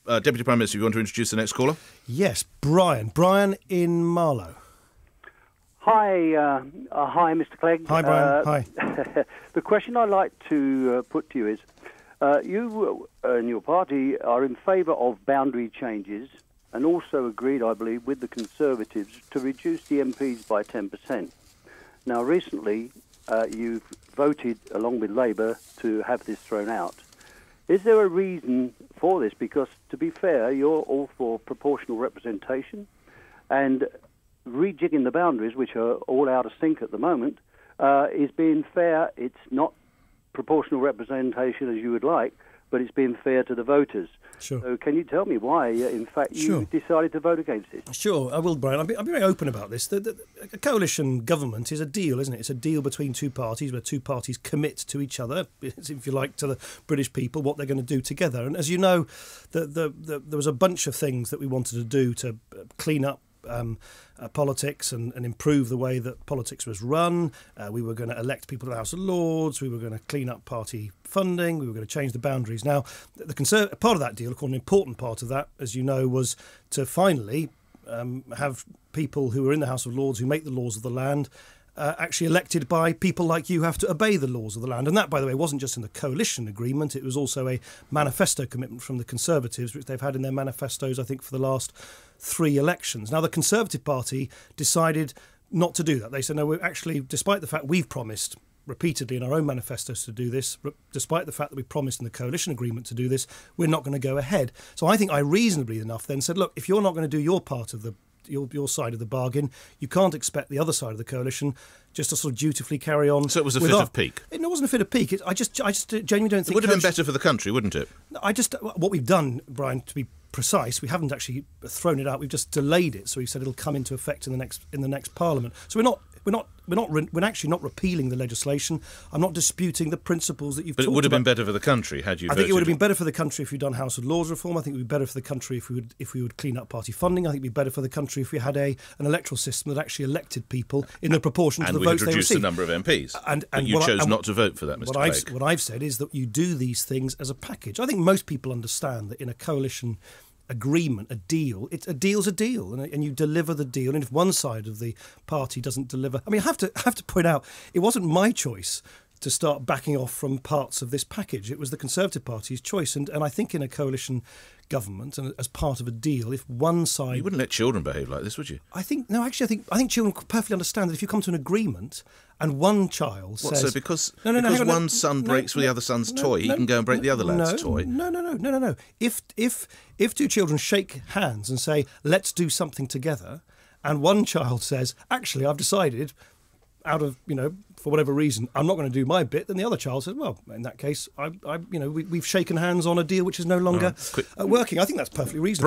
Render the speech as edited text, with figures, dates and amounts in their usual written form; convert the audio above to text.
Deputy Prime Minister, you want to introduce the next caller? Yes, Brian. Brian in Marlow. Hi, Mr Clegg. Hi, Brian. Hi. The question I'd like to put to you is, you and your party are in favour of boundary changes and also agreed, I believe, with the Conservatives to reduce the MPs by 10%. Now, recently, you've voted, along with Labour, to have this thrown out. Is there a reason for this? Because, to be fair, you're all for proportional representation, and rejigging the boundaries, which are all out of sync at the moment, is being fair. It's not proportional representation as you would like, but it's being fair to the voters. Sure. So can you tell me why, in fact, you decided to vote against it? Sure, I will, Brian. I'll be very open about this. A coalition government is a deal, isn't it? It's a deal between two parties where two parties commit to each other, if you like, to the British people, what they're going to do together. And as you know, there was a bunch of things that we wanted to do to clean up politics and improve the way that politics was run. We were going to elect people to the House of Lords. We were going to clean up party funding. We were going to change the boundaries. Now, part of that deal, of course, an important part of that, as you know, was to finally have people who are in the House of Lords who make the laws of the land actually elected by people like you have to obey the laws of the land. And that, by the way, wasn't just in the coalition agreement. It was also a manifesto commitment from the Conservatives, which they've had in their manifestos, I think, for the last 3 elections. Now, the Conservative Party decided not to do that. They said, no, we're actually, despite the fact we've promised repeatedly in our own manifestos to do this, despite the fact that we promised in the coalition agreement to do this, we're not going to go ahead. So I think I reasonably enough then said, look, if you're not going to do your part of your side of the bargain, you can't expect the other side of the coalition just to sort of dutifully carry on. So it was a fit of pique? It wasn't a fit of pique. I just genuinely don't think... It would have been better for the country, wouldn't it? What we've done, Brian, to be precise, we haven't actually thrown it out. We've just delayed it. So we've said it'll come into effect in the next Parliament. So we're actually not repealing the legislation. I'm not disputing the principles that you've talked about. But it would have been better for the country had you voted. I think it would have been better for the country if we'd done House of Lords reform. I think it would be better for the country if we would clean up party funding. I think it would be better for the country if we had an electoral system that actually elected people in the proportion to the votes they received. And we reduced the number of MPs. But you chose not to vote for that, Mr Clegg. What I've said is that you do these things as a package. I think most people understand that in a coalition agreement, a deal's a deal, and you deliver the deal. And if one side of the party doesn't deliver, I mean, I have to point out, it wasn't my choice to start backing off from parts of this package. It was the Conservative Party's choice, and I think in a coalition government and as part of a deal, if one side... You wouldn't let children behave like this, would you? I think children perfectly understand that if you come to an agreement and one child says... So because one son breaks with the other son's toy, he can go and break the other lad's toy? No. If two children shake hands and say, let's do something together, and one child says, actually, I've decided... out of, for whatever reason, I'm not going to do my bit, then the other child says, well, in that case, we've shaken hands on a deal which is no longer working. I think that's perfectly reasonable.